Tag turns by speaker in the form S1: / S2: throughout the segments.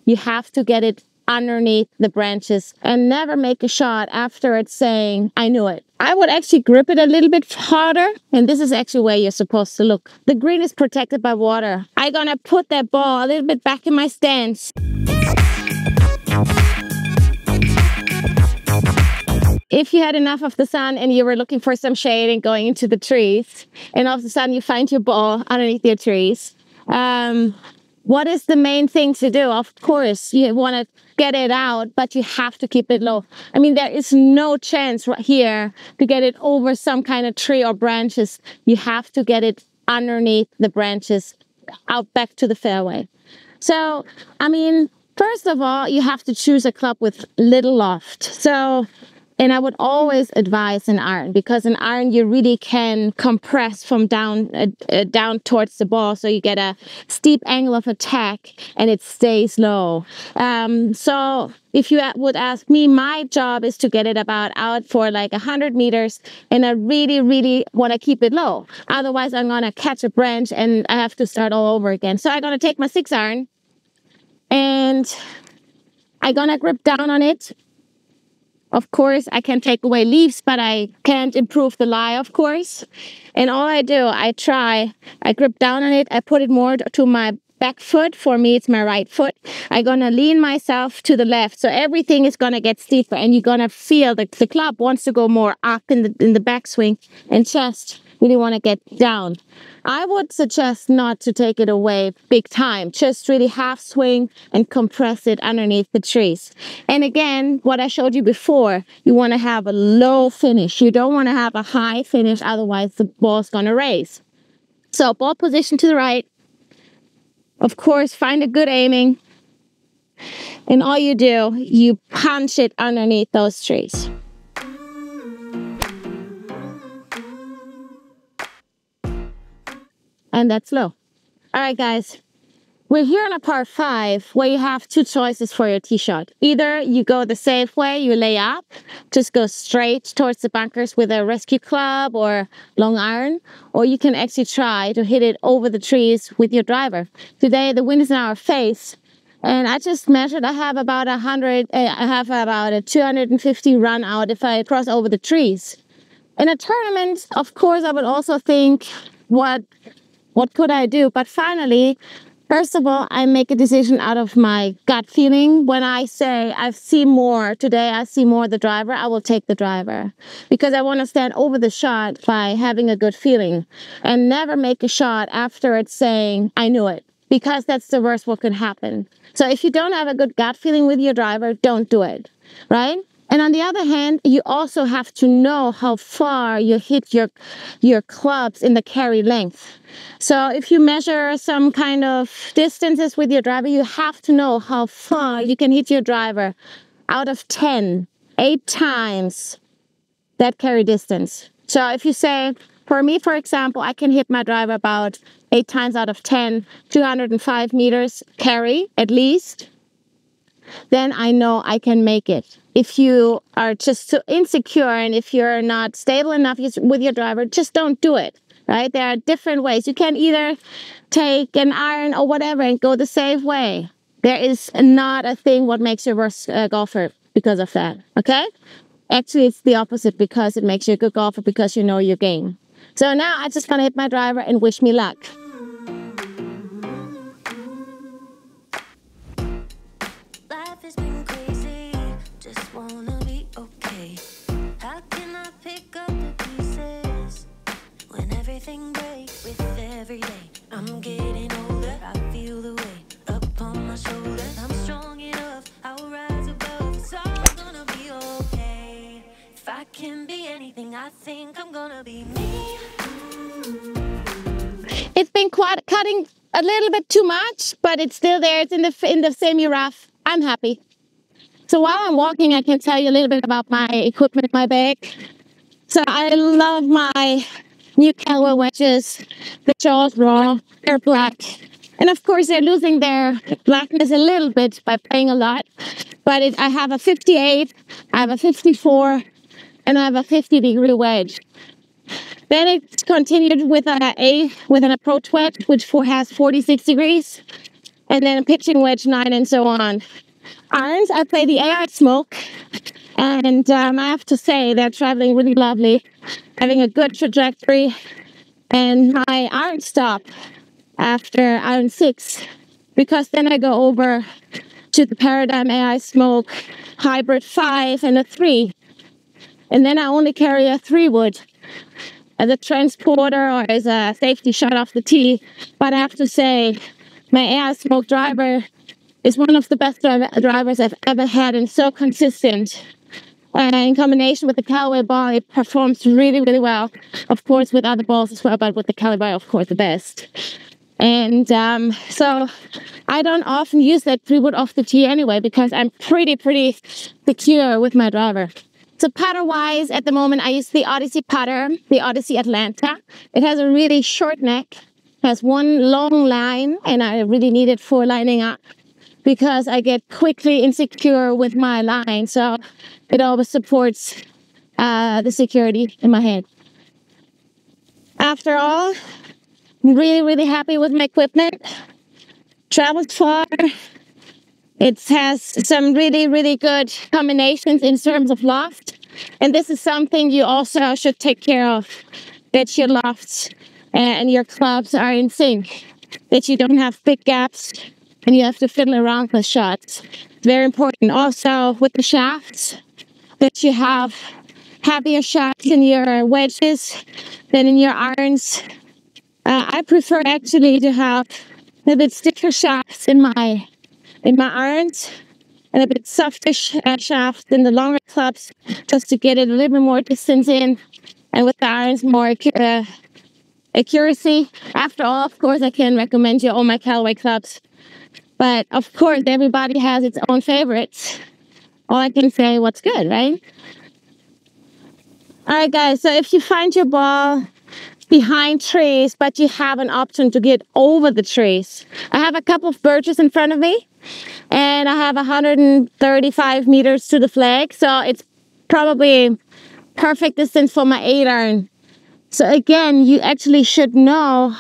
S1: You have to get it underneath the branches and never make a shot after it's saying, I knew it. I would actually grip it a little bit harder, and this is actually where you're supposed to look. The green is protected by water. I'm gonna put that ball a little bit back in my stance. If you had enough of the sun and you were looking for some shade and going into the trees, and all of a sudden you find your ball underneath your trees, what is the main thing to do? Of course, you want to get it out, but you have to keep it low. I mean, there is no chance right here to get it over some kind of tree or branches. You have to get it underneath the branches, out back to the fairway. So, I mean, first of all, you have to choose a club with little loft. So, and I would always advise an iron, because an iron you really can compress from down towards the ball, so you get a steep angle of attack and it stays low. So if you would ask me, my job is to get it about out for like 100 meters, and I really want to keep it low. Otherwise, I'm gonna catch a branch and I have to start all over again. So I'm gonna take my 6-iron and I'm gonna grip down on it. Of course, I can take away leaves, but I can't improve the lie, of course. And all I do, I grip down on it, I put it more to my back foot. For me, it's my right foot. I'm gonna lean myself to the left, so everything is gonna get steeper, and you're gonna feel that the club wants to go more up in the backswing, and just really want to get down. I would suggest not to take it away big time, just really half swing and compress it underneath the trees. And again, what I showed you before, you want to have a low finish. You don't want to have a high finish, otherwise the ball's going to race. So ball position to the right. Of course, find a good aiming. And all you do, you punch it underneath those trees. And that's low. All right, guys. We're here on a par 5 where you have two choices for your tee shot. Either you go the safe way, you lay up, just go straight towards the bunkers with a rescue club or long iron, or you can actually try to hit it over the trees with your driver. Today, the wind is in our face, and I just measured, I have about a 250 run out if I cross over the trees. In a tournament, of course, I would also think, what could I do? But finally, first of all, I make a decision out of my gut feeling. When I say I see more today, I see more the driver, I will take the driver. Because I want to stand over the shot by having a good feeling. And never make a shot after it's saying, I knew it. Because that's the worst what can happen. So if you don't have a good gut feeling with your driver, don't do it. Right? And on the other hand, you also have to know how far you hit your clubs in the carry length. So if you measure some kind of distances with your driver, you have to know how far you can hit your driver out of 10, 8 times that carry distance. So if you say, for me, for example, I can hit my driver about 8 times out of 10, 205 meters carry at least, then I know I can make it. If you are just so insecure and if you're not stable enough with your driver, just don't do it, right? There are different ways. You can either take an iron or whatever and go the safe way. There is not a thing what makes you a worse golfer because of that, okay? Actually, it's the opposite, because it makes you a good golfer because you know your game. So now I'm just going to hit my driver and wish me luck.
S2: I think I'm gonna be me.
S1: It's been cutting a little bit too much, but it's still there. It's in the semi-rough. I'm happy. So while I'm walking, I can tell you a little bit about my equipment in my bag. So I love my new Callaway wedges. The Jaws Raw. They're black. And of course, they're losing their blackness a little bit by playing a lot. But I have a 58, I have a 54, and I have a 50-degree wedge. Then it continued with an approach wedge, which has 46 degrees. and then pitching wedge 9 and so on. Irons, I play the AI Smoke, and I have to say they're traveling really lovely, having a good trajectory. And my iron stop after iron 6, because then I go over to the Paradigm AI Smoke Hybrid 5 and a 3. And then I only carry a 3 wood as a transporter or as a safety shot off the tee. But I have to say, my AI Smoke driver is one of the best drivers I've ever had, and so consistent. And in combination with the Callaway ball, it performs really, really well. Of course, with other balls as well, but with the Callaway, of course, the best. And so I don't often use that 3 wood off the tee anyway, because I'm pretty secure with my driver. So putter-wise, at the moment, I use the Odyssey putter, the Odyssey Atlanta. It has a really short neck, has one long line, and I really need it for lining up because I get quickly insecure with my line. So it always supports the security in my head. After all, I'm really happy with my equipment. Travels far. It has some really good combinations in terms of loft. And this is something you also should take care of, that your lofts and your clubs are in sync, that you don't have big gaps and you have to fiddle around with shots. It's very important also with the shafts, that you have heavier shots in your wedges than in your irons. I prefer actually to have a bit stiffer shafts in my irons and a bit softer shafts in the longer clubs, just to get it a little bit more distance in, and with the irons more accuracy. After all, of course, I can recommend you all my Callaway clubs, but of course everybody has its own favorites. All I can say, what's good, right? All right, guys, so if you find your ball behind trees, but you have an option to get over the trees. I have a couple of birches in front of me, and I have 135 meters to the flag, so it's probably perfect distance for my 8-iron. So again, you actually should know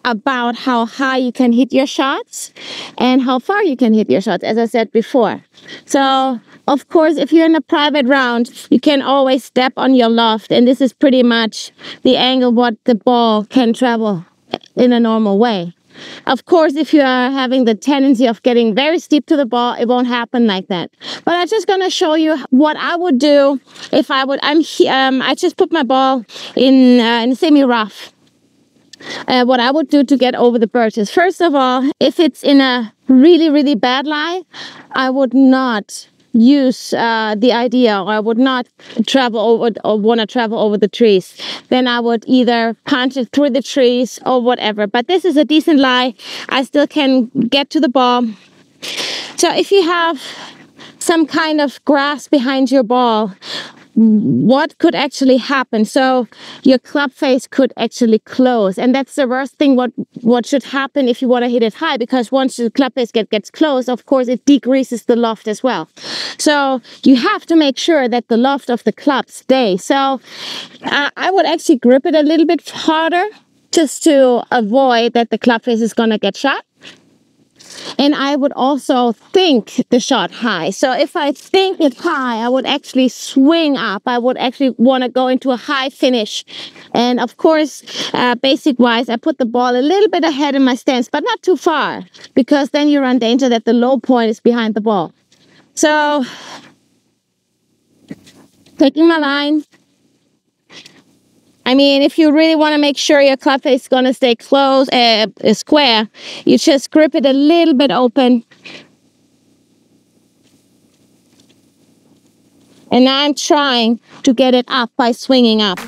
S1: about how high you can hit your shots and how far you can hit your shots, as I said before. So of course, if you're in a private round, you can always step on your loft, and this is pretty much the angle what the ball can travel in a normal way. Of course, if you are having the tendency of getting very steep to the ball, it won't happen like that. But I'm just gonna show you what I would do if I would. I just put my ball in semi-rough. What I would do to get over the birches. First of all, if it's in a really bad lie, I would not use the idea, or I would not travel over or want to travel over the trees. Then I would either punch it through the trees or whatever. But this is a decent lie. I still can get to the ball. So if you have some kind of grass behind your ball, what could actually happen? So your club face could actually close, and that's the worst thing what should happen if you want to hit it high, because once the club face gets closed, of course it decreases the loft as well. So you have to make sure that the loft of the club stays. So I would actually grip it a little bit harder, just to avoid that the club face is going to get shot. And I would also think the shot high. So if I think it high, I would actually swing up. I would actually want to go into a high finish. And of course, basic-wise, I put the ball a little bit ahead in my stance, but not too far, because then you run danger that the low point is behind the ball. So, taking my line. I mean, if you really want to make sure your club face is going to stay close, square, you just grip it a little bit open. And now I'm trying to get it up by swinging up.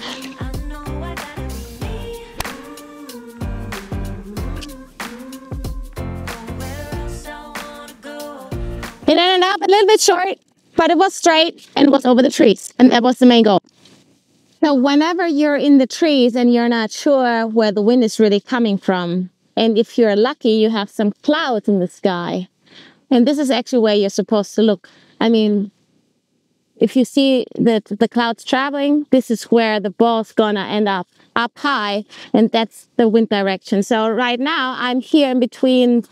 S1: It ended up a little bit short, but it was straight and it was over the trees. And that was the main goal. So whenever you're in the trees and you're not sure where the wind is really coming from, and if you're lucky, you have some clouds in the sky, and this is actually where you're supposed to look. I mean, if you see the clouds traveling, this is where the ball's gonna end up. up high, and that's the wind direction. So right now I'm here in between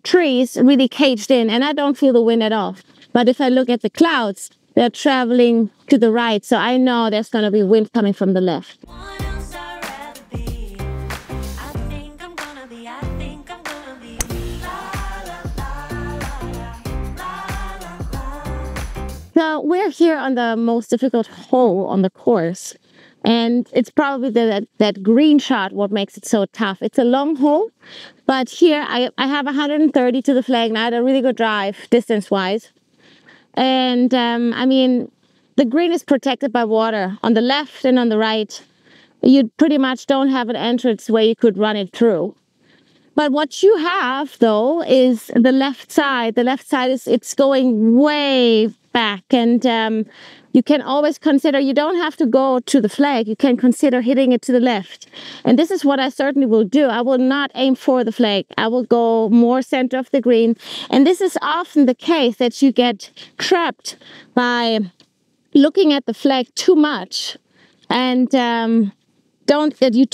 S1: trees, really caged in, and I don't feel the wind at all. But if I look at the clouds, they're traveling to the right, so I know there's going to be wind coming from the left.
S2: What else I'd rather be? I think I'm gonna be, I think I'm gonna be. La la la la la la.
S1: So we're here on the most difficult hole on the course, and it's probably that green shot what makes it so tough. It's a long hole, but here I have 130 to the flag, and I had a really good drive distance-wise. And I mean, the green is protected by water on the left and on the right. You pretty much don't have an entrance where you could run it through. But what you have, though, is the left side. The left side it's going way back, and you can always consider, you don't have to go to the flag, you can consider hitting it to the left. And this is what I certainly will do. I will not aim for the flag. I will go more center of the green. And this is often the case, that you get trapped by looking at the flag too much, and you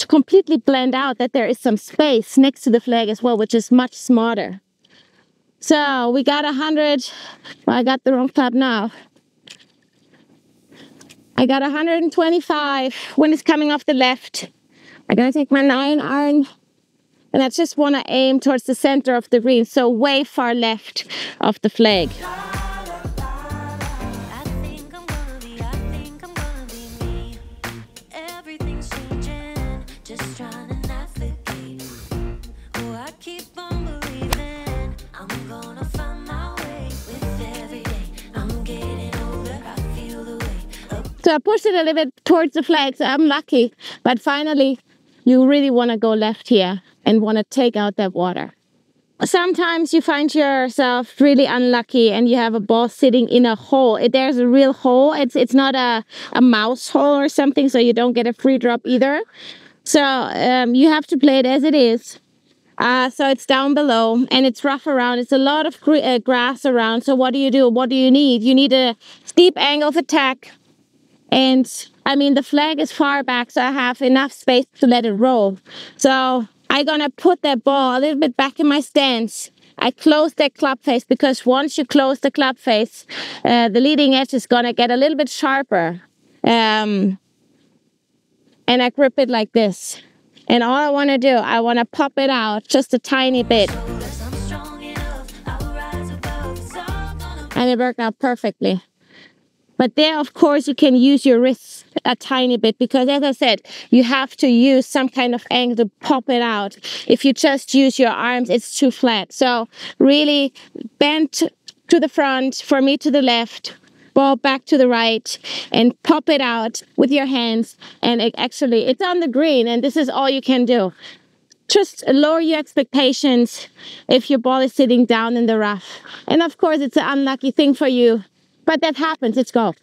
S1: completely blend out that there is some space next to the flag as well, which is much smarter. So we got 100. Well, I got the wrong club now. I got 125 when it's coming off the left. I'm gonna take my 9-iron, and I just want to aim towards the center of the green, so way far left of the flag.
S2: I think I'm gonna be, I think I'm gonna be me. Everything's changing, just trying to navigate. Oh, I keep on believing I'm gonna find my way with every day. I'm getting older, I feel the way up.
S1: So I pushed it a little bit towards the flag, so I'm lucky. But finally, you really want to go left here and want to take out that water. Sometimes you find yourself really unlucky and you have a ball sitting in a hole. There's a real hole. It's not a mouse hole or something, so you don't get a free drop either. So you have to play it as it is. So it's down below and it's rough around. It's a lot of grass around. So what do you do? What do you need? You need a steep angle of attack. And I mean, the flag is far back, so I have enough space to let it roll. So I'm gonna put that ball a little bit back in my stance. I close that club face, because once you close the club face, the leading edge is gonna get a little bit sharper. And I grip it like this. And all I wanna do, I wanna pop it out just a tiny bit.
S2: Shoulders, I'm strong enough, I'll rise above. It's all gonna
S1: And it worked out perfectly. But there, of course, you can use your wrists a tiny bit, because as I said, you have to use some kind of angle to pop it out. If you just use your arms, it's too flat. So really bend to the front, for me to the left, ball back to the right, and pop it out with your hands. And it's on the green, and this is all you can do. Just lower your expectations if your ball is sitting down in the rough. And of course, it's an unlucky thing for you. But that happens, it's golf.